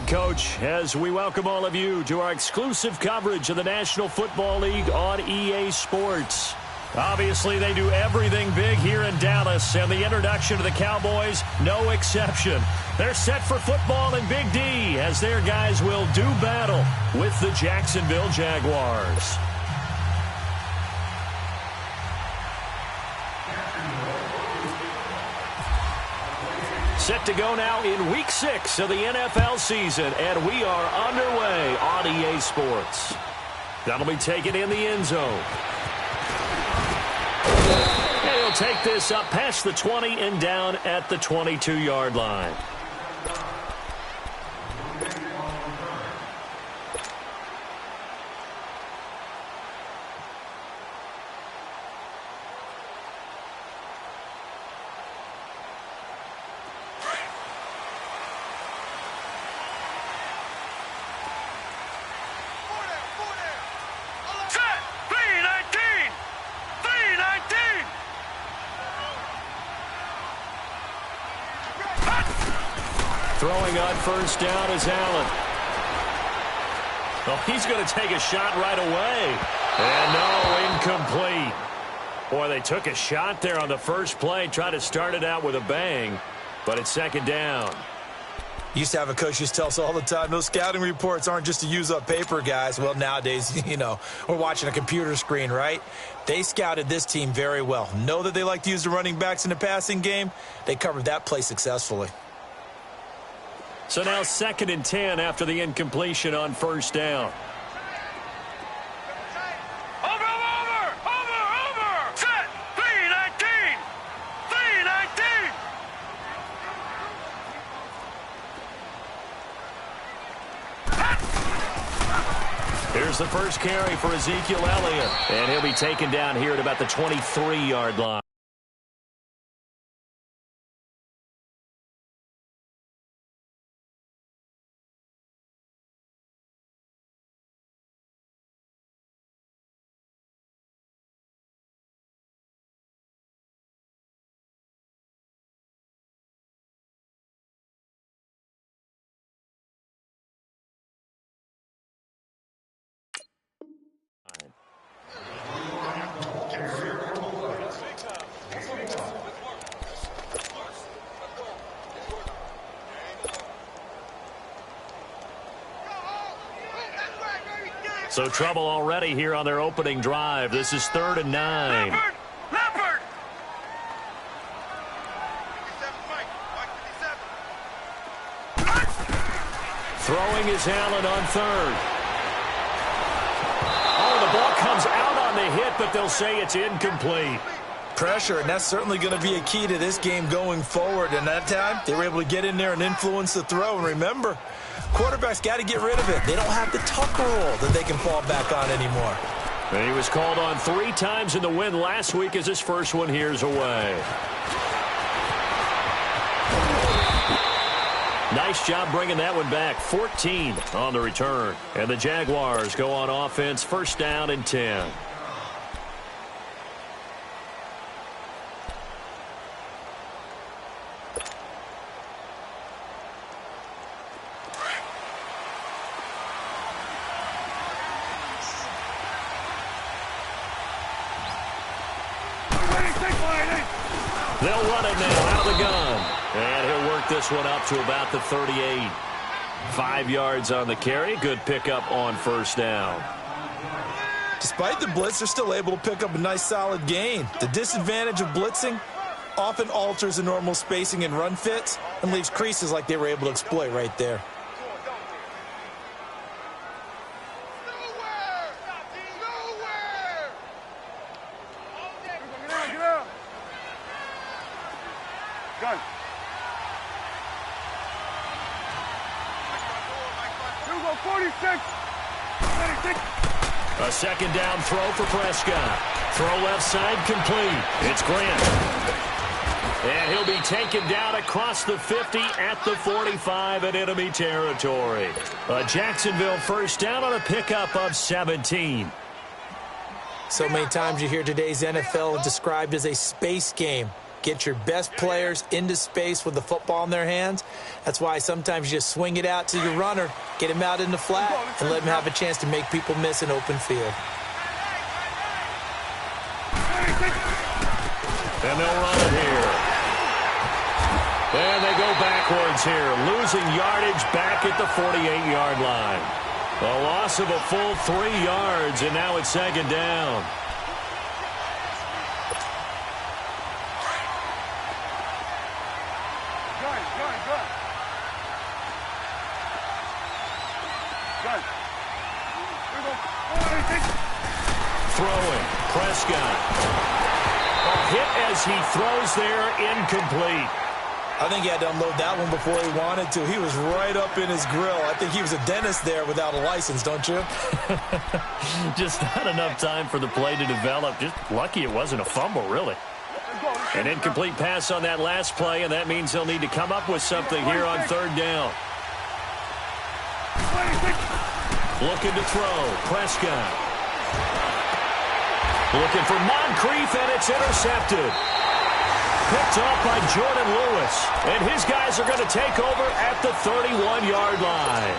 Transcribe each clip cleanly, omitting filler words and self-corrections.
Coach, as we welcome all of you to our exclusive coverage of the National Football League on EA Sports. Obviously, they do everything big here in Dallas, and the introduction of the Cowboys, no exception. They're set for football in Big D as their guys will do battle with the Jacksonville Jaguars. Set to go now in Week 6 of the NFL season, and we are underway on EA Sports. That'll be taken in the end zone. And he'll take this up past the 20 and down at the 22-yard line. Throwing on first down is Allen. Well, he's going to take a shot right away. And no, incomplete. Boy, they took a shot there on the first play, tried to start it out with a bang, but it's second down. Used to have a coach used to tell us all the time, those scouting reports aren't just to use up paper, guys. Well, nowadays, we're watching a computer screen, right? They scouted this team very well. Know that they like to use the running backs in the passing game. They covered that play successfully. So now 2nd and 10 after the incompletion on first down. Over! Set! 3-19! Here's the first carry for Ezekiel Elliott. And he'll be taken down here at about the 23-yard line. So trouble already here on their opening drive. This is 3rd and 9. Leopard! Throwing is Allen on 3rd. Oh, the ball comes out on the hit, but they'll say it's incomplete. Pressure, and that's certainly going to be a key to this game going forward. And that time, they were able to get in there and influence the throw. And remember, quarterbacks got to get rid of it. They don't have the tuck rule that they can fall back on anymore. And he was called on 3 times in the win last week as his first one here's away. Nice job bringing that one back. 14 on the return. And the Jaguars go on offense, 1st down and 10. They'll run it now out of the gun. And he'll work this one up to about the 38. 5 yards on the carry. Good pickup on first down. Despite the blitz, they're still able to pick up a nice solid gain. The disadvantage of blitzing often alters the normal spacing and run fits and leaves creases like they were able to exploit right there. Gun. 46. A 2nd down throw for Prescott. Throw left side complete. It's Grant. And he'll be taken down across the 50 at the 45 in enemy territory. A Jacksonville first down on a pickup of 17. So many times you hear today's NFL described as a space game. Get your best players into space with the football in their hands. That's why sometimes you just swing it out to your runner, get him out in the flat, and let him have a chance to make people miss an open field. And they'll run it here. And they go backwards here, losing yardage back at the 48-yard line. A loss of a full 3 yards, and now it's second down. Throwing, Prescott. A hit as he throws there, incomplete. I think he had to unload that one before he wanted to. He was right up in his grill. I think he was a dentist there without a license, don't you? Just not enough time for the play to develop. Just lucky it wasn't a fumble, really. An incomplete pass on that last play, and that means he'll need to come up with something here on third down. Looking to throw, Prescott. Looking for Moncrief, and it's intercepted. Picked off by Jordan Lewis. And his guys are going to take over at the 31-yard line.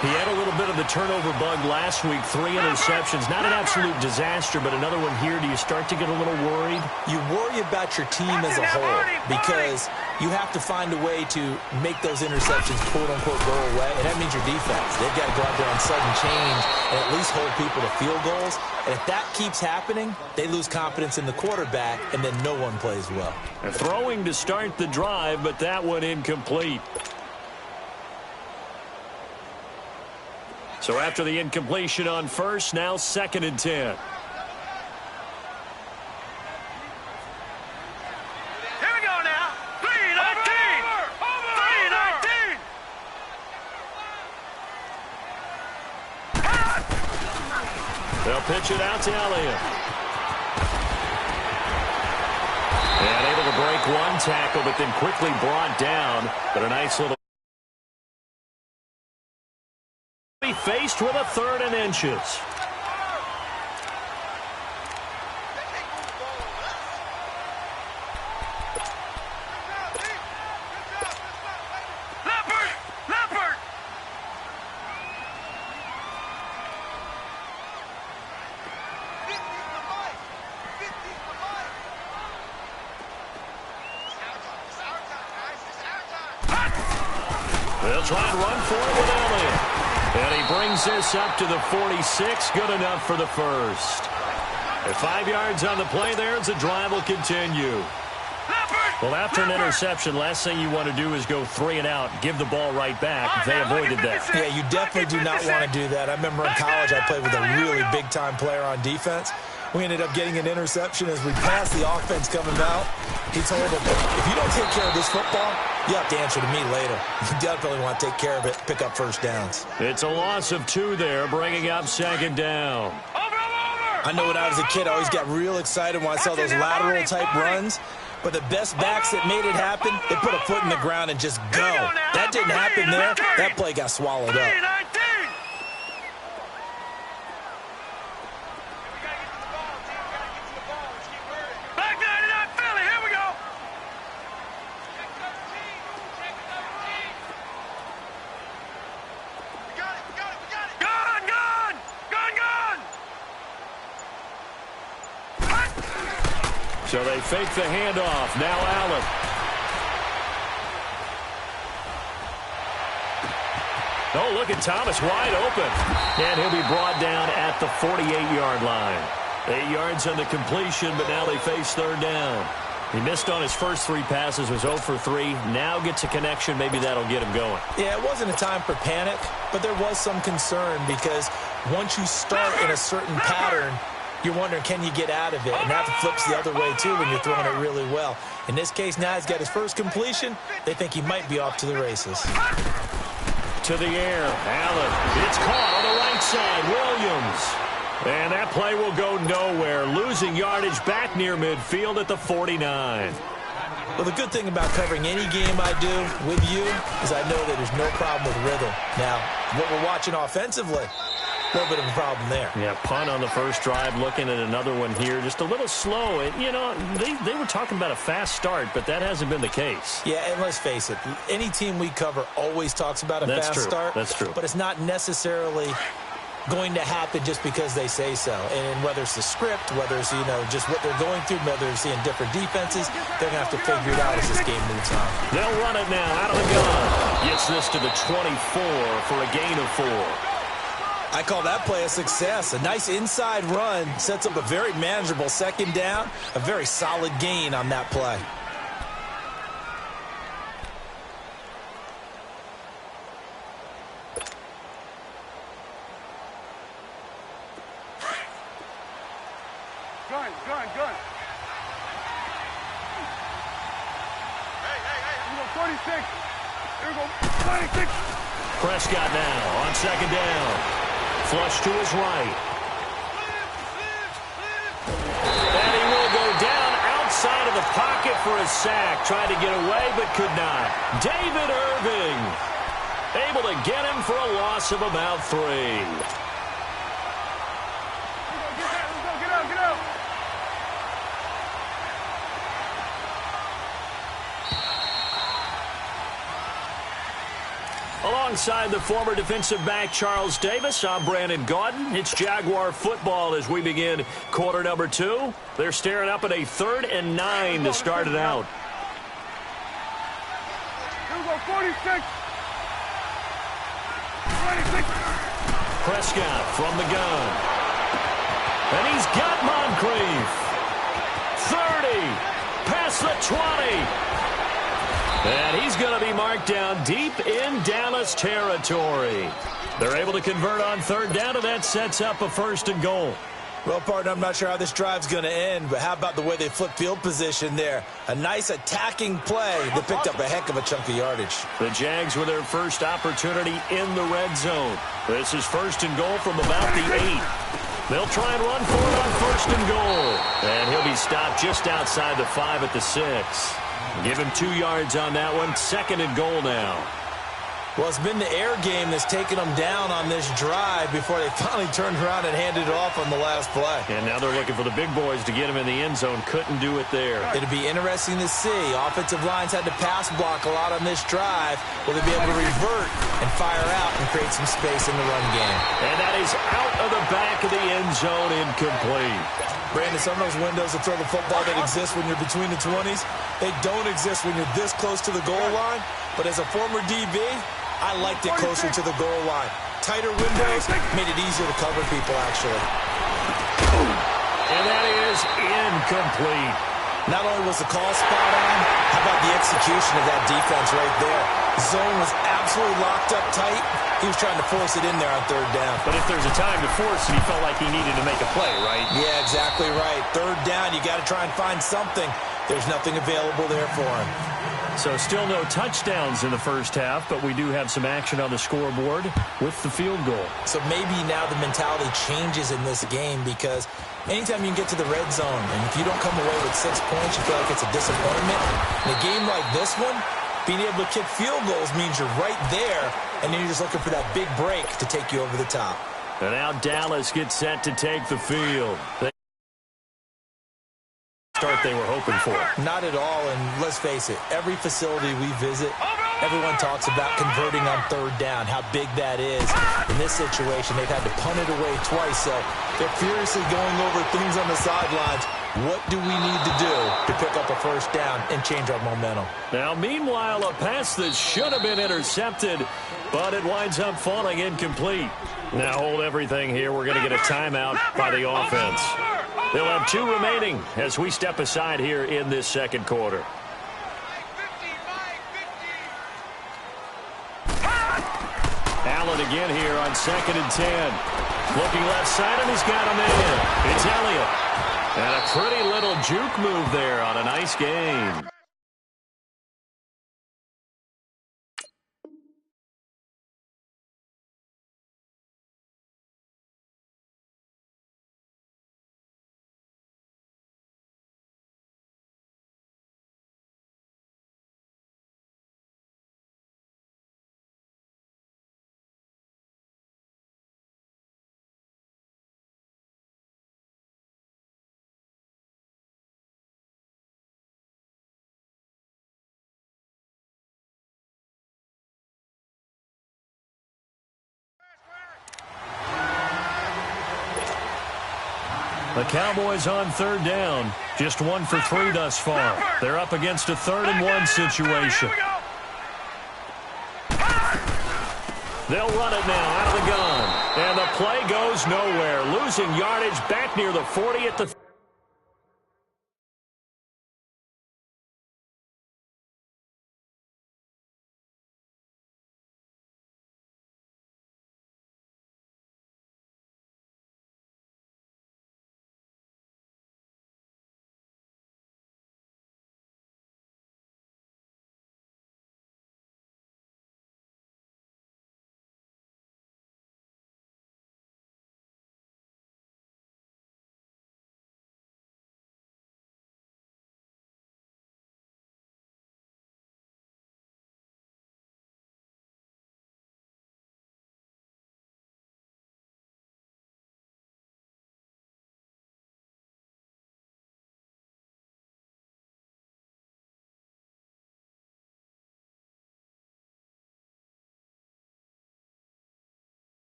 He had a little bit of the turnover bug last week. 3 interceptions. Not an absolute disaster, but another one here. Do you start to get a little worried? You worry about your team as a whole because you have to find a way to make those interceptions, quote-unquote, go away, and that means your defense. They've got to go out there on sudden change and at least hold people to field goals. And if that keeps happening, they lose confidence in the quarterback, and then no one plays well. And throwing to start the drive, but that one incomplete. So after the incompletion on first, now 2nd and 10. They'll pitch it out to Elliott. And able to break one tackle, but then quickly brought down. But a nice little... Faced with a 3rd and inches. They'll try and run for it with Elliott. And he brings this up to the 46. Good enough for the first. And 5 yards on the play there as the drive will continue. Well, after an interception, last thing you want to do is go 3 and out, give the ball right back. They avoided that. Yeah, you definitely do not want to do that. I remember in college I played with a really big-time player on defense. We ended up getting an interception as we passed the offense coming out. He told him, if you don't take care of this football, you have to answer to me later. You definitely want to take care of it, pick up first downs. It's a loss of 2 there, bringing up 2nd down. I know when I was a kid, I always got real excited when I saw those lateral-type runs. But the best backs that made it happen, they put a foot in the ground and just go. That didn't happen there. That play got swallowed up. So they fake the handoff. Now Allen. Oh, look at Thomas wide open. And he'll be brought down at the 48-yard line. 8 yards on the completion, but now they face 3rd down. He missed on his first 3 passes, was 0 for 3. Now gets a connection. Maybe that'll get him going. Yeah, it wasn't a time for panic, but there was some concern because once you start in a certain pattern, you're wondering, can you get out of it? And that flips the other way, too, when you're throwing it really well. In this case, now he's got his first completion. They think he might be off to the races. To the air, Allen. It's caught on the right side, Williams. And that play will go nowhere, losing yardage back near midfield at the 49. Well, the good thing about covering any game I do with you is I know that there's no problem with rhythm. Now, what we're watching offensively, A little bit of a problem there. Yeah, punt on the first drive, looking at another one here. Just a little slow. And, you know, they were talking about a fast start, but that hasn't been the case. Yeah, and let's face it, any team we cover always talks about a fast start. That's true. But it's not necessarily going to happen just because they say so. And whether it's the script, whether it's, you know, just what they're going through, whether they're seeing different defenses, they're going to have to figure it out as this game moves on. They'll run it now out of the gun. Gets this to the 24 for a gain of 4. I call that play a success. A nice inside run sets up a very manageable second down, a very solid gain on that play. Gun. Here we go, 46. Here we go, 26. Prescott now on second down. Flush to his right. And he will go down outside of the pocket for a sack. Tried to get away, but could not. David Irving able to get him for a loss of about 3. Get out. Alongside the former defensive back Charles Davis, I'm Brandon Gaudin. It's Jaguar football as we begin quarter number 2. They're staring up at a 3rd and 9 to start it out. Here we go, 46. 26. Prescott from the gun. And he's got Moncrief. 30. Past the 20. And he's going to be marked down deep in Dallas territory. They're able to convert on 3rd down, and that sets up a 1st and goal. Well, partner, I'm not sure how this drive's going to end, but how about the way they flip field position there? A nice attacking play that picked up a heck of a chunk of yardage. The Jags with their first opportunity in the red zone. This is 1st and goal from about the 8. They'll try and run for it on 1st and goal. And he'll be stopped just outside the 5 at the 6. Give him 2 yards on that one. 2nd and goal now. Well, it's been the air game that's taken them down on this drive before they finally turned around and handed it off on the last play. And now they're looking for the big boys to get him in the end zone. Couldn't do it there. It'll be interesting to see. Offensive lines had to pass block a lot on this drive. Will they be able to revert and fire out and create some space in the run game? And that is out of the back of the end zone, incomplete. Brandon, some of those windows to throw the football that exist when you're between the 20s, they don't exist when you're this close to the goal line. But as a former DB, I liked it closer to the goal line. Tighter windows made it easier to cover people, actually. And that is incomplete. Not only was the call spot on, how about the execution of that defense right there? The zone was absolutely locked up tight. He was trying to force it in there on 3rd down. But if there's a time to force it, he felt like he needed to make a play, right? Yeah, exactly right. 3rd down, you got to try and find something. There's nothing available there for him. So still no touchdowns in the first half, but we do have some action on the scoreboard with the field goal. So maybe now the mentality changes in this game because anytime you can get to the red zone, and if you don't come away with 6 points, you feel like it's a disappointment. In a game like this one, being able to kick field goals means you're right there, and then you're just looking for that big break to take you over the top. And now Dallas gets set to take the field. Start they were hoping for. Not at all, and let's face it, every facility we visit, everyone talks about converting on 3rd down, how big that is. In this situation, they've had to punt it away twice, so they're furiously going over things on the sidelines. What do we need to do to pick up a 1st down and change our momentum? Now, meanwhile, a pass that should have been intercepted, but it winds up falling incomplete. Now hold everything here. We're going to get a timeout by the offense. They'll have 2 remaining as we step aside here in this 2nd quarter. Allen again here on 2nd and 10. Looking left side, and he's got him in. It's Elliott. And a pretty little juke move there on a nice game. The Cowboys on third down. Just 1 for 3 thus far. They're up against a 3rd-and-1 situation. They'll run it now out of the gun. And the play goes nowhere. Losing yardage back near the 40 at the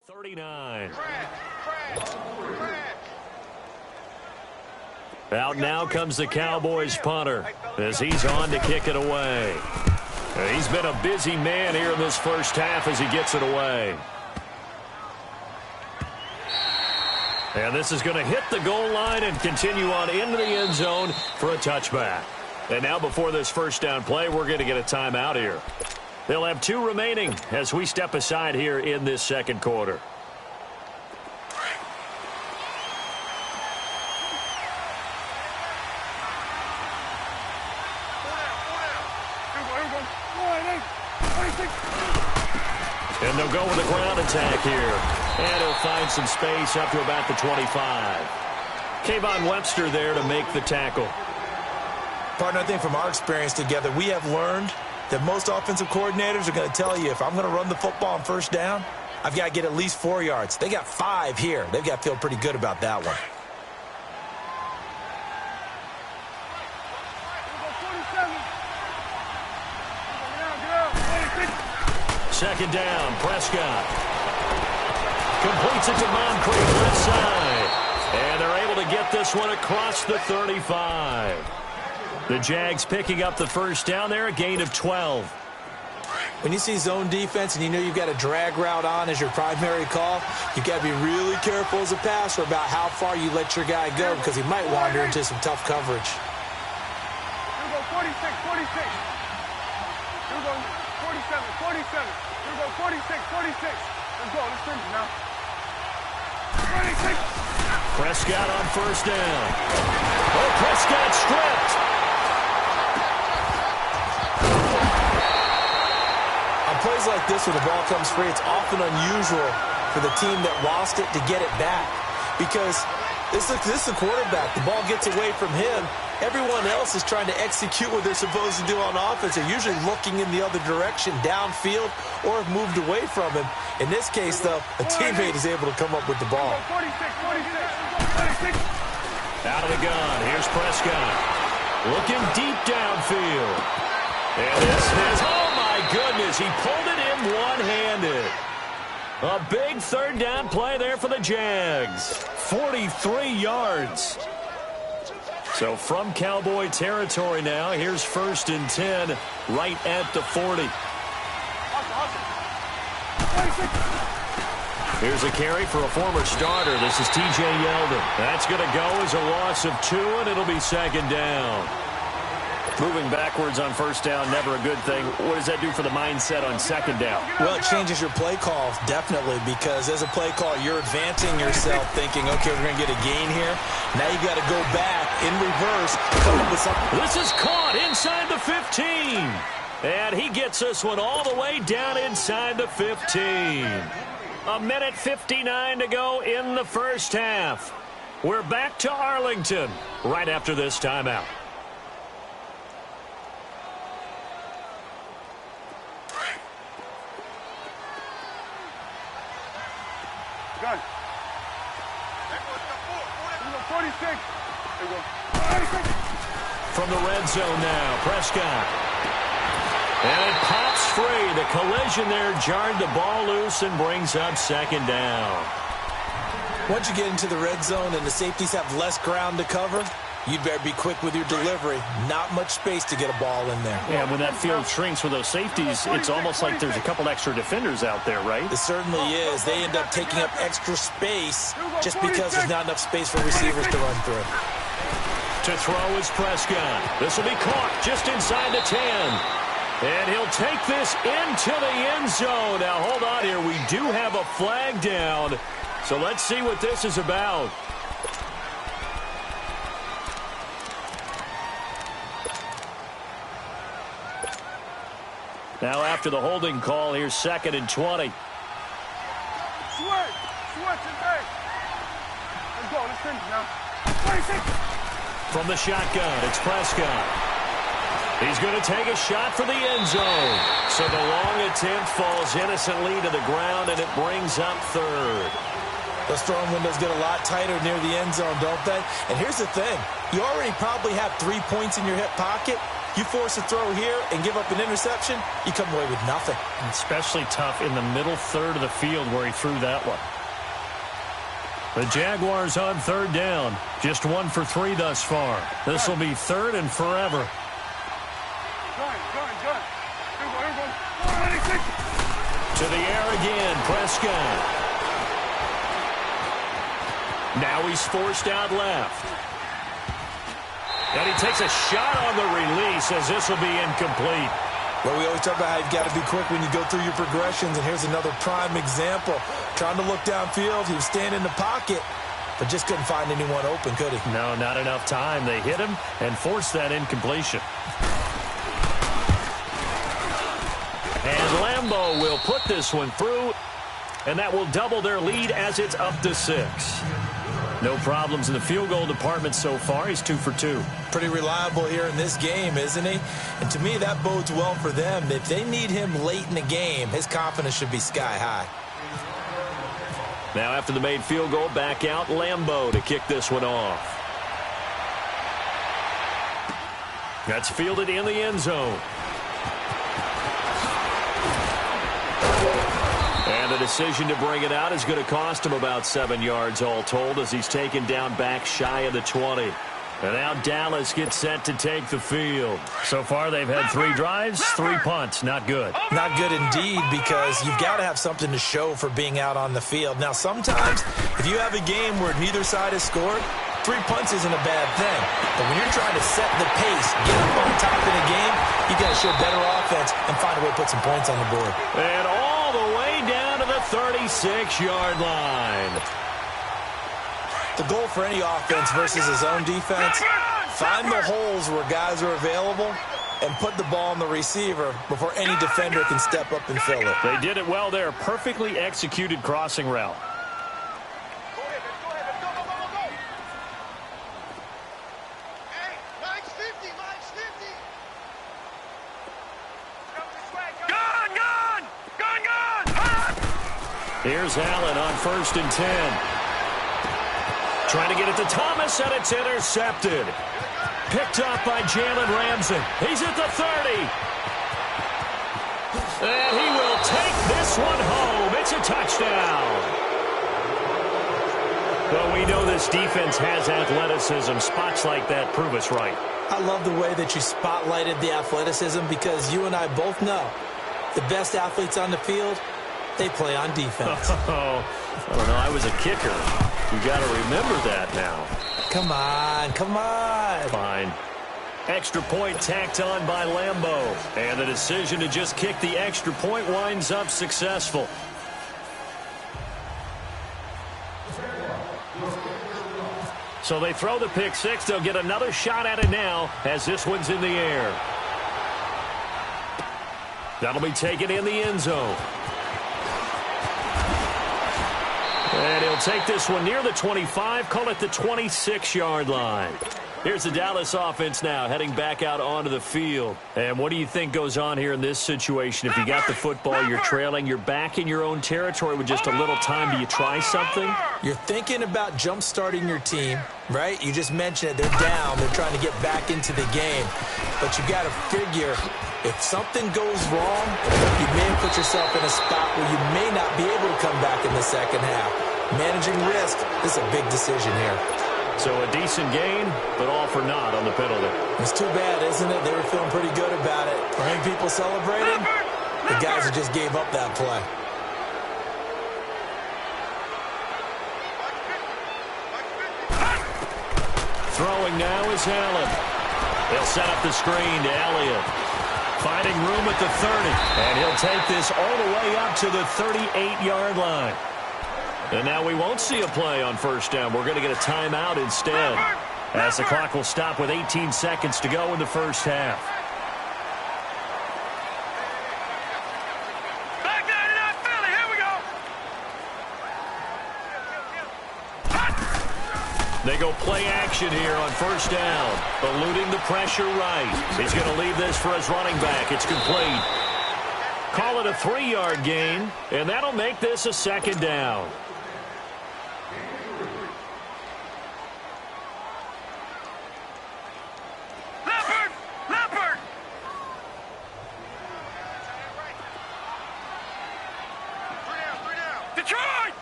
.39. Out now comes the Cowboys punter as he's on to kick it away. He's been a busy man here in this first half as he gets it away. And this is going to hit the goal line and continue on into the end zone for a touchback. And now before this first down play, we're going to get a timeout here. They'll have 2 remaining as we step aside here in this second quarter. And they'll go with a ground attack here. And he'll find some space up to about the 25. Kayvon Webster there to make the tackle. Partner, I think from our experience together, we have learned that most offensive coordinators are going to tell you, if I'm going to run the football on first down, I've got to get at least 4 yards. They got 5 here. They've got to feel pretty good about that one. Second down, Prescott. Completes it to Moncrief left side. And they're able to get this one across the 35. The Jags picking up the first down there, a gain of 12. When you see zone defense and you know you've got a drag route on as your primary call, you've got to be really careful as a passer about how far you let your guy go because he might wander into some tough coverage. Here we go, 46, 46. Here we go, 47, 47. Here we go, 46, 46. Let's go, let's finish now. 26. Prescott on first down. Oh, Prescott stripped. On plays like this where the ball comes free, it's often unusual for the team that lost it to get it back because This is the quarterback. The ball gets away from him. Everyone else is trying to execute what they're supposed to do on offense. They're usually looking in the other direction, downfield, or have moved away from him. In this case, though, a teammate is able to come up with the ball. 46, 46. Out of the gun. Here's Prescott. Looking deep downfield. And this is, oh my goodness, he pulled it in one-handed. A big third down play there for the Jags. 43 yards. So from Cowboy territory now, here's 1st and 10 right at the 40. Here's a carry for a former starter. This is T.J. Yeldon. That's going to go as a loss of 2, and it'll be 2nd down. Moving backwards on 1st down, never a good thing. What does that do for the mindset on 2nd down? Well, it changes your play call, definitely, because as a play call, you're advancing yourself thinking, okay, we're going to get a gain here. Now you got to go back in reverse, come up with something. This is caught inside the 15. And he gets this one all the way down inside the 15. 1:59 to go in the first half. We're back to Arlington right after this timeout. Gun. 46. There you go. 46. From the red zone now, Prescott. And it pops free. The collision there jarred the ball loose and brings up 2nd down. Once you get into the red zone and the safeties have less ground to cover, you'd better be quick with your delivery. Not much space to get a ball in there. Yeah, when that field shrinks with those safeties, it's almost like there's a couple extra defenders out there, right? It certainly is. They end up taking up extra space just because there's not enough space for receivers to run through. To throw is Prescott. This will be caught just inside the 10. And he'll take this into the end zone. Now, hold on here. We do have a flag down. So let's see what this is about. Now, after the holding call, here's 2nd and 20. Switch and bang. Let's go. Let's finish now. 26. From the shotgun, it's Prescott. He's going to take a shot for the end zone. So the long attempt falls innocently to the ground, and it brings up 3rd. Those throwing windows get a lot tighter near the end zone, don't they? And here's the thing. You already probably have 3 points in your hip pocket. You force a throw here and give up an interception, you come away with nothing. Especially tough in the middle third of the field where he threw that one. The Jaguars on 3rd down. Just 1 for 3 thus far. This will be 3rd and forever. Gun. Here we go. 26. To the air again, Prescott. Now he's forced out left. And he takes a shot on the release as this will be incomplete. Well, we always talk about how you've got to be quick when you go through your progressions, and here's another prime example. Trying to look downfield, he was standing in the pocket, but just couldn't find anyone open, could he? No, not enough time. They hit him and forced that incompletion. And Lambeau will put this one through, and that will double their lead as it's up to 6. No problems in the field goal department so far. He's 2 for 2. Pretty reliable here in this game, isn't he? And to me, that bodes well for them. If they need him late in the game, his confidence should be sky high. Now after the made field goal, back out Lambeau to kick this one off. That's fielded in the end zone. And the decision to bring it out is going to cost him about 7 yards all told as he's taken down back shy of the 20. And now Dallas gets set to take the field. So far they've had 3 drives, 3 punts. Not good. Not good indeed, because you've got to have something to show for being out on the field. Now sometimes if you have a game where neither side has scored, 3 punts isn't a bad thing. But when you're trying to set the pace, get up on top in a game, you've got to show better offense and find a way to put some points on the board. And all the way down to the 36-yard line. The goal for any offense versus his own defense, find the holes where guys are available and put the ball on the receiver before any defender can step up and fill it. They did it well there. Perfectly executed crossing route. Here's Allen on 1st and 10. Trying to get it to Thomas, and it's intercepted. Picked up by Jalen Ramsey. He's at the 30. And he will take this one home. It's a touchdown. Well, we know this defense has athleticism. Spots like that prove us right. I love the way that you spotlighted the athleticism because you and I both know the best athletes on the field, they play on defense. Oh, I don't know. I was a kicker. You got to remember that now. Come on, come on. Fine. Extra point tacked on by Lambeau. And the decision to just kick the extra point winds up successful. So they throw the pick six. They'll get another shot at it now as this one's in the air. That'll be taken in the end zone. And he'll take this one near the 25, call it the 26-yard line. Here's the Dallas offense now heading back out onto the field. And what do you think goes on here in this situation? If you got the football, you're trailing, you're back in your own territory with just a little time. Do you try something? You're thinking about jump-starting your team, right? You just mentioned it. They're down. They're trying to get back into the game. But you got to figure if something goes wrong, you may have put yourself in a spot where you may not be able to come back in the second half. Managing risk, this is a big decision here. So a decent gain, but all for naught on the penalty. It's too bad, isn't it? They were feeling pretty good about it. For any people celebrating, the guys who just gave up that play. Throwing now is Allen. They'll set up the screen to Elliott. Finding room at the 30. And he'll take this all the way up to the 38-yard line. And now we won't see a play on first down. We're going to get a timeout instead, as the clock will stop with 18 seconds to go in the first half. Back down in that Philly. Here we go. They go play action here on first down. Eluding the pressure right. He's going to leave this for his running back. It's complete. Call it a 3-yard gain, and that'll make this a second down.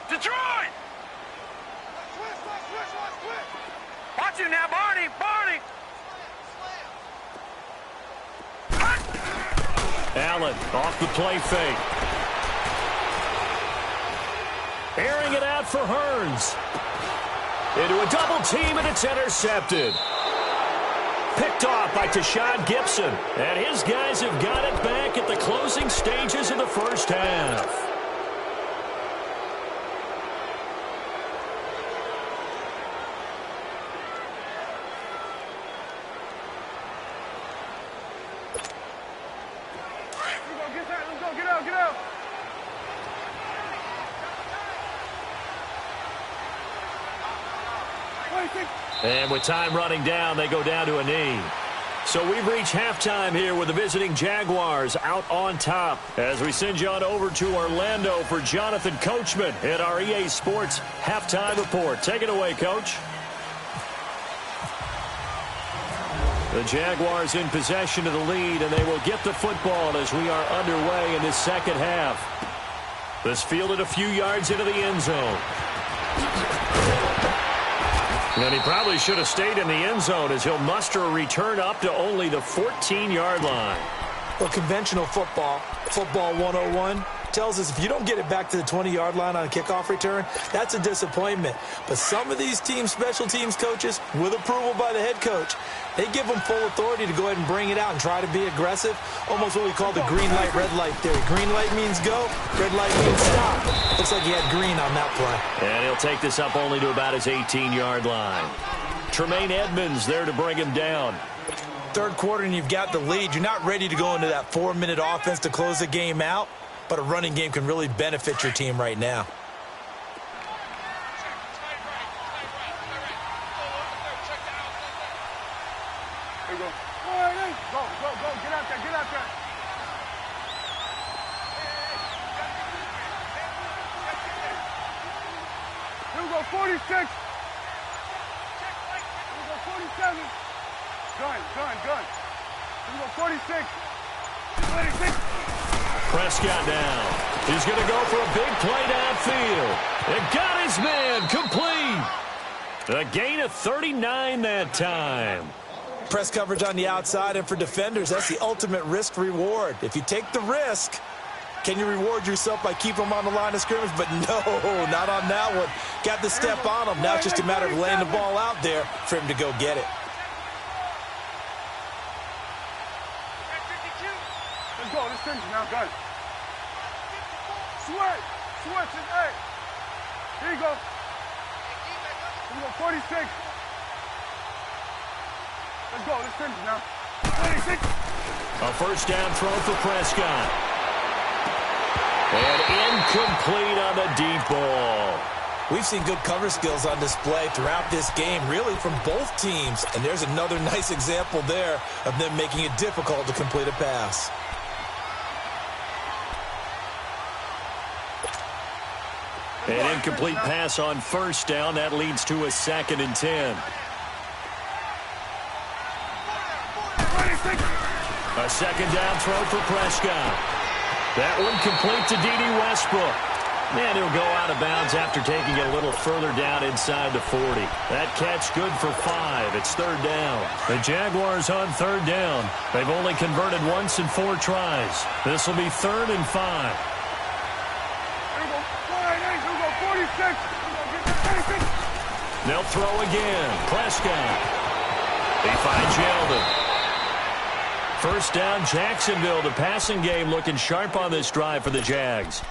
Detroit! Watch you now, Barney! Allen off the play fake. Airing it out for Hearns. Into a double team, and it's intercepted. Picked off by Tashad Gibson. And his guys have got it back at the closing stages of the first half. Get out. And with time running down, they go down to a knee. So we've reached halftime here with the visiting Jaguars out on top. As we send you on over to Orlando for Jonathan Coachman at our EA Sports Halftime Report. Take it away, Coach. The Jaguars in possession of the lead, and they will get the football as we are underway in this second half. This fielded a few yards into the end zone. And he probably should have stayed in the end zone as he'll muster a return up to only the 14-yard line. Well, conventional football 101, tells us if you don't get it back to the 20-yard line on a kickoff return, that's a disappointment. But some of these teams, special teams coaches, with approval by the head coach, they give them full authority to go ahead and bring it out and try to be aggressive. Almost what we call the green light, red light theory. Green light means go, red light means stop. Looks like he had green on that play. And he'll take this up only to about his 18-yard line. Tremaine Edmonds there to bring him down. Third quarter and you've got the lead. You're not ready to go into that 4-minute offense to close the game out, but a running game can really benefit your team right now. Here we go. Go, get out there. we go 46. Here we go 47. Gun. Here we go 46. 26. Prescott down. He's going to go for a big play downfield. And got his man complete. A gain of 39 that time. Press coverage on the outside, and for defenders, that's the ultimate risk-reward. If you take the risk, can you reward yourself by keeping them on the line of scrimmage? But no, not on that one. Got the step on him. Now it's just a matter of laying the ball out there for him to go get it. Let's go. Let's finish now. Gun. Switch. Hey. Here you go. Here we go 46. Let's go. Let's finish now. 26. A first down throw for Prescott. And incomplete on the deep ball. We've seen good cover skills on display throughout this game, really from both teams. And there's another nice example there of them making it difficult to complete a pass. An incomplete pass on first down. That leads to a 2nd and 10. A second down throw for Prescott. That one complete to D.D. Westbrook. And he'll go out of bounds after taking it a little further down inside the 40. That catch good for 5. It's 3rd down. The Jaguars on 3rd down. They've only converted once in 4 tries. This will be 3rd and 5. They'll throw again. Prescott. He finds Yeldon. First down, Jacksonville. The passing game looking sharp on this drive for the Jags.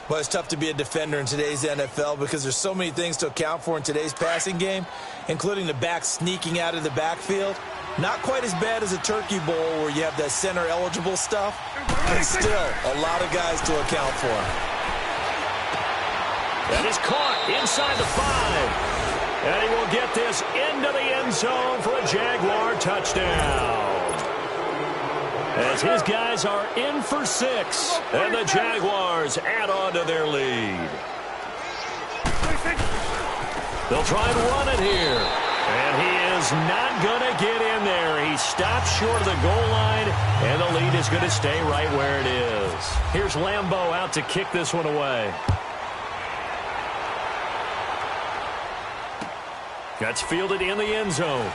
Well, it's tough to be a defender in today's NFL because there's so many things to account for in today's passing game, including the back sneaking out of the backfield. Not quite as bad as a Turkey Bowl where you have that center-eligible stuff, but still a lot of guys to account for. That is caught inside the 5. And he will get this into the end zone for a Jaguar touchdown. As his guys are in for 6. And the Jaguars add on to their lead. They'll try and run it here. And he is not going to get in there. He stops short of the goal line. And the lead is going to stay right where it is. Here's Lambeau out to kick this one away. That's fielded in the end zone.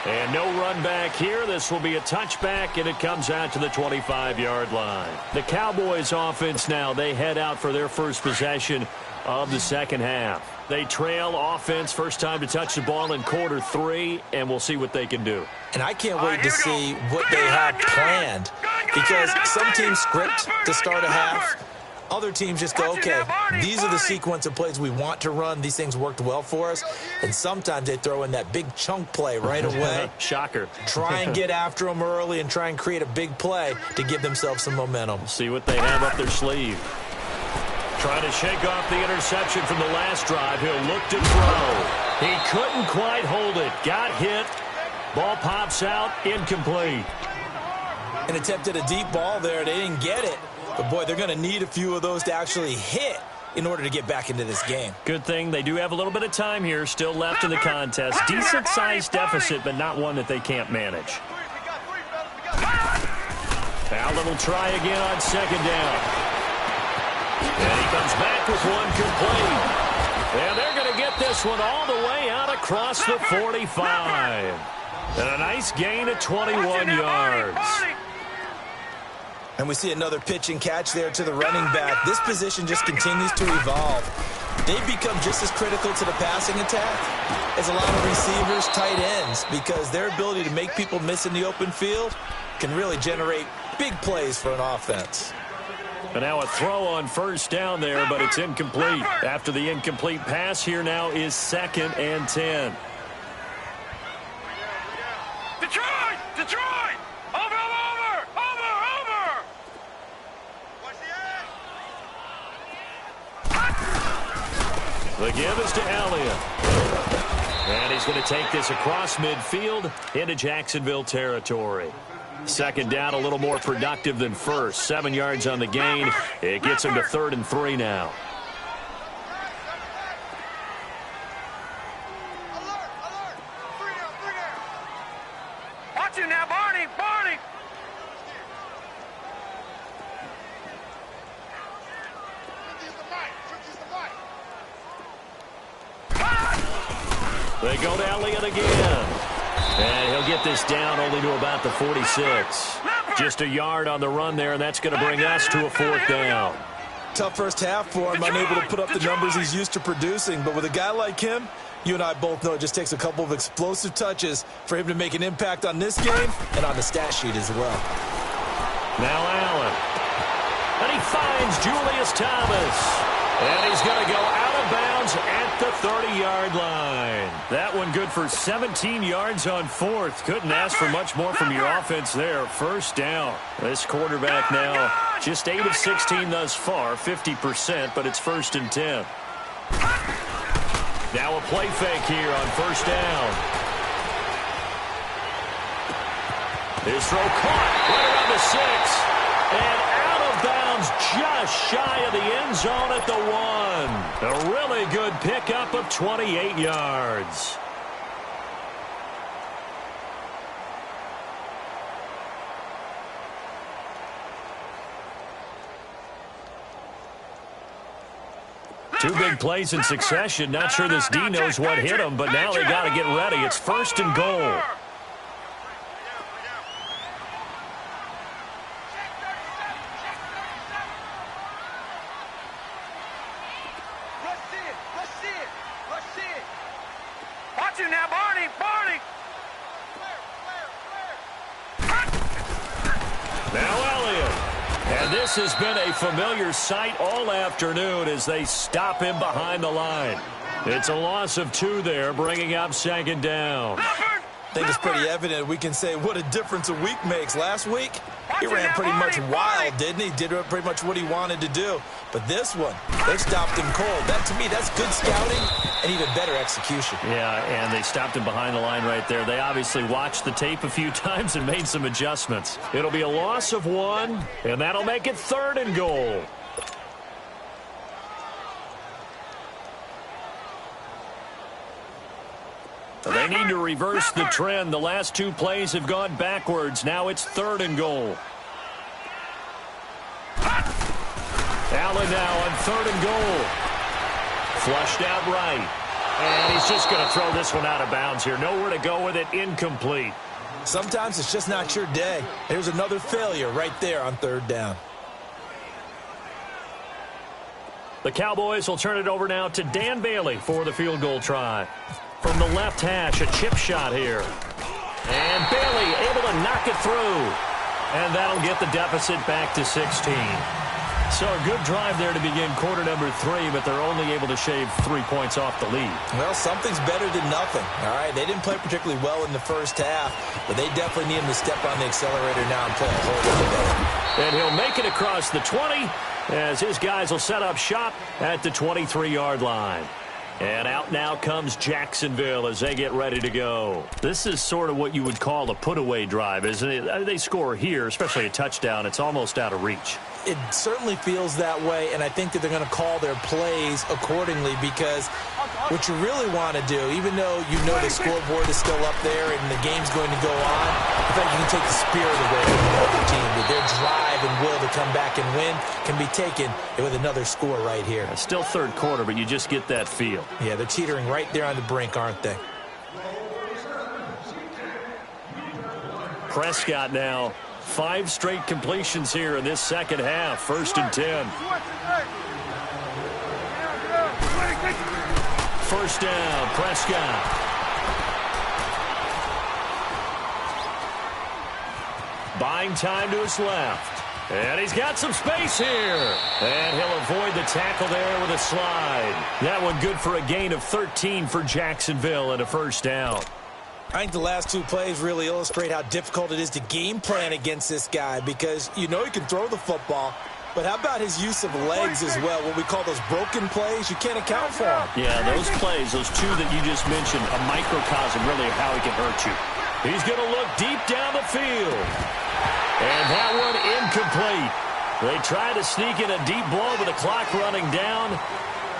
And no run back here. This will be a touchback, and it comes out to the 25-yard line. The Cowboys offense now, they head out for their first possession of the second half. They trail offense, first time to touch the ball in quarter 3, and we'll see what they can do. And I can't wait to see what they have planned, because some teams script to start a half. Other teams just go, okay, these are the sequence of plays we want to run. These things worked well for us. And sometimes they throw in that big chunk play right away. Shocker. Try and get after them early and try and create a big play to give themselves some momentum. See what they have up their sleeve. Trying to shake off the interception from the last drive. He'll look to throw. He couldn't quite hold it. Got hit. Ball pops out. Incomplete. And attempted a deep ball there. They didn't get it. But, boy, they're going to need a few of those to actually hit in order to get back into this game. Good thing they do have a little bit of time here still left in the contest. Decent-sized deficit, but not one that they can't manage. Allen will try again on second down. And he comes back with one complete. And they're going to get this one all the way out across the 45. And a nice gain of 21 yards. And we see another pitch and catch there to the running back. This position just continues to evolve. They've become just as critical to the passing attack as a lot of receivers, tight ends, because their ability to make people miss in the open field can really generate big plays for an offense. And now a throw on first down there, but it's incomplete. After the incomplete pass, here now is 2nd and 10. Detroit! Over! The give is to Elliott. And he's going to take this across midfield into Jacksonville territory. Second down, a little more productive than first. 7 yards on the gain. It gets him to 3rd and 3 now. They go to Elliott again. And he'll get this down only to about the 46. Just a yard on the run there, and that's going to bring us to a 4th down. Tough first half for him, unable to put up the numbers he's used to producing. But with a guy like him, you and I both know it just takes a couple of explosive touches for him to make an impact on this game and on the stat sheet as well. Now Allen. And he finds Julius Thomas. And he's going to go out of bounds at the 30-yard line. That one good for 17 yards on 4th. Couldn't ask for much more from your offense there. 1st down. This quarterback now just 8 of 16 thus far, 50%, but it's 1st and 10. Now a play fake here on 1st down. His throw caught right around the 6. And out of bounds just shy of the end zone at the 1. A really good pickup of 28 yards. Two big plays in succession. Not sure this D knows what hit him, but now they got to get ready. It's 1st and goal. This has been a familiar sight all afternoon as they stop him behind the line. It's a loss of 2 there, bringing up 2nd down. I think it's pretty evident. We can say what a difference a week makes. Last week, he ran pretty much wild, didn't he? Did pretty much what he wanted to do. But this one, they stopped him cold. That, to me, that's good scouting and even better execution. Yeah, and they stopped him behind the line right there. They obviously watched the tape a few times and made some adjustments. It'll be a loss of 1, and that'll make it 3rd and goal. They need to reverse the trend. The last 2 plays have gone backwards. Now it's 3rd and goal. Allen now on 3rd and goal. Flushed out right. And he's just going to throw this one out of bounds here. Nowhere to go with it. Incomplete. Sometimes it's just not your day. There's another failure right there on 3rd down. The Cowboys will turn it over now to Dan Bailey for the field goal try. From the left hash, a chip shot here. And Bailey able to knock it through. And that'll get the deficit back to 16. So a good drive there to begin quarter number 3, but they're only able to shave 3 points off the lead. Well, something's better than nothing. All right, they didn't play particularly well in the first half, but they definitely need him to step on the accelerator now and play a whole lot better. And he'll make it across the 20 as his guys will set up shop at the 23-yard line. And out now comes Jacksonville as they get ready to go. This is sort of what you would call a put-away drive, isn't it? They score here, especially a touchdown. It's almost out of reach. It certainly feels that way, and I think that they're going to call their plays accordingly because what you really want to do, even though you know the scoreboard is still up there and the game's going to go on, I think you can take the spirit away from the other team. That their drive and will to come back and win can be taken with another score right here. Still 3rd quarter, but you just get that feel. Yeah, they're teetering right there on the brink, aren't they? Prescott now. 5 straight completions here in this second half. 1st and 10. 1st down, Prescott. Buying time to his left. And he's got some space here. And he'll avoid the tackle there with a slide. That one good for a gain of 13 for Jacksonville and a 1st down. I think the last 2 plays really illustrate how difficult it is to game plan against this guy because you know he can throw the football, but how about his use of legs as well? What we call those broken plays, you can't account for them. Yeah, those plays, those 2 that you just mentioned, a microcosm really of how he can hurt you. He's going to look deep down the field. And that one incomplete. They try to sneak in a deep ball with the clock running down,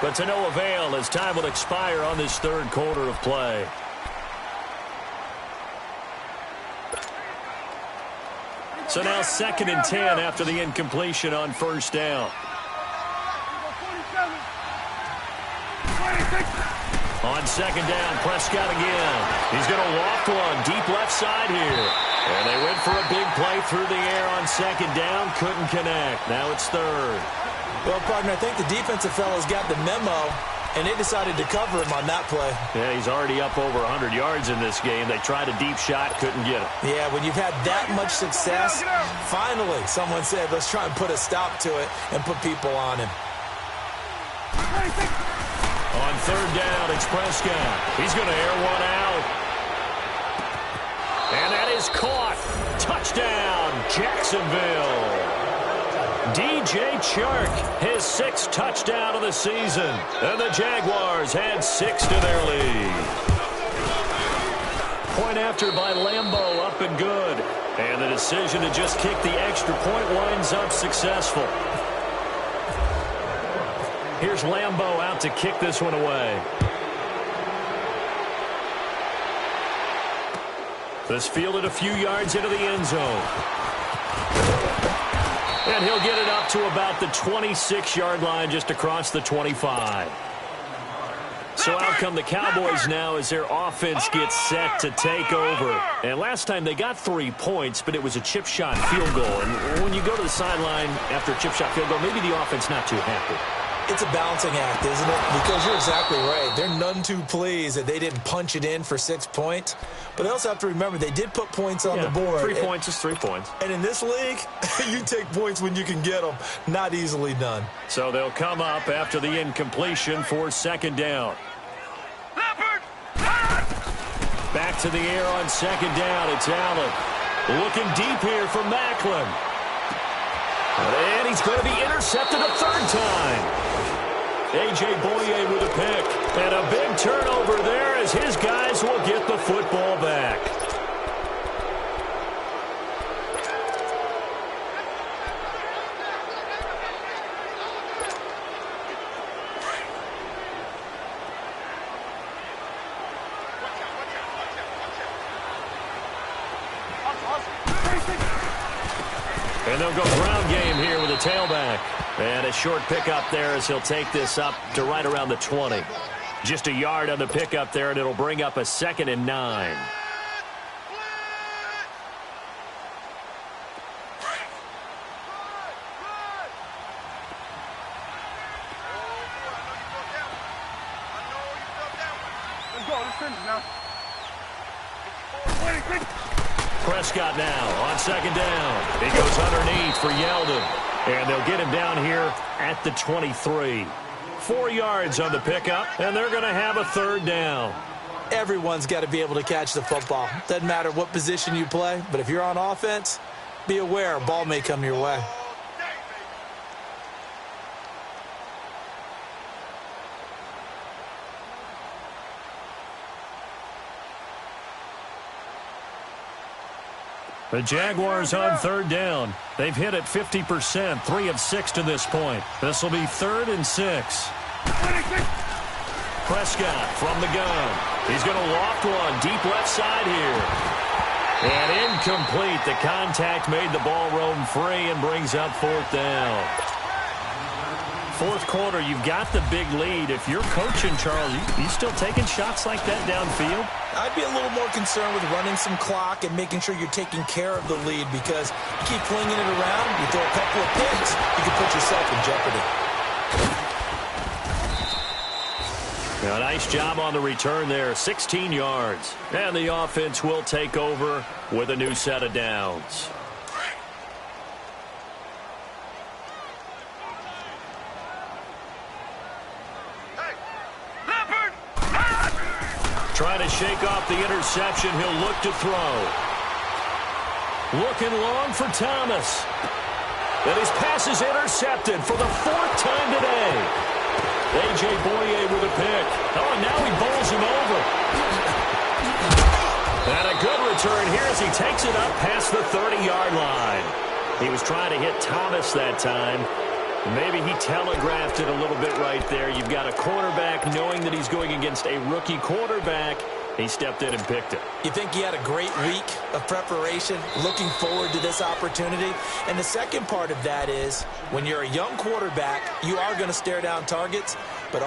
but to no avail as time will expire on this 3rd quarter of play. So now 2nd and 10 after the incompletion on 1st down. On second down, Prescott again. He's going to loft one deep left side here. And they went for a big play through the air on second down. Couldn't connect. Now it's third. Well, partner, I think the defensive fellas got the memo, and they decided to cover him on that play. Yeah, he's already up over 100 yards in this game. They tried a deep shot, couldn't get it. Yeah, when you've had that much success, finally someone said, let's try and put a stop to it and put people on him. On third down, it's Prescott. He's going to air one out. And that is caught. Touchdown, Jacksonville. DJ Chark, his 6th touchdown of the season. And the Jaguars had 6 to their lead. Point after by Lambeau, up and good. And the decision to just kick the extra point winds up successful. Here's Lambeau out to kick this one away. This fielded a few yards into the end zone. And he'll get it up to about the 26-yard line, just across the 25. So out come the Cowboys now as their offense gets set to take over. And last time they got 3 points, but it was a chip shot field goal. And when you go to the sideline after a chip shot field goal, maybe the offense not too happy. It's a balancing act, isn't it? Because you're exactly right. They're none too pleased that they didn't punch it in for 6 points. But they also have to remember they did put points on the board. 3 points is 3 points. And in this league, you take points when you can get them. Not easily done. So they'll come up after the incompletion for second down. Back to the air on second down. It's Allen. Looking deep here for Macklin. And he's going to be intercepted a third time. A.J. Boye with a pick. And a big turnover there as his guys will get the football back. And they'll go ground game here with a tailback. And a short pickup there as he'll take this up to right around the 20. Just a yard on the pickup there, and it'll bring up a 2nd and 9. Let's go. Let's finish now. Prescott now on second down. He goes underneath for Yeldon. And they'll get him down here at the 23. 4 yards on the pickup, and they're going to have a third down. Everyone's got to be able to catch the football. Doesn't matter what position you play, but if you're on offense, be aware a ball may come your way. The Jaguars on third down. They've hit it 50%, 3 of 6 to this point. This will be 3rd and 6. Prescott from the gun. He's going to loft one deep left side here. And incomplete. The contact made the ball roam free and brings up 4th down. 4th quarter, you've got the big lead. If you're coaching, Charles, you still taking shots like that downfield? I'd be a little more concerned with running some clock and making sure you're taking care of the lead, because you keep flinging it around, you throw a couple of picks, you can put yourself in jeopardy. A nice job on the return there, 16 yards. And the offense will take over with a new set of downs. Trying to shake off the interception. He'll look to throw. Looking long for Thomas. And his pass is intercepted for the 4th time today. A.J. Boye with a pick. Oh, and now he bowls him over. And a good return here as he takes it up past the 30-yard line. He was trying to hit Thomas that time. Maybe he telegraphed it a little bit right there. You've got a quarterback knowing that he's going against a rookie quarterback. He stepped in and picked it. You think he had a great week of preparation, looking forward to this opportunity? And the second part of that is, when you're a young quarterback, you are going to stare down targets, but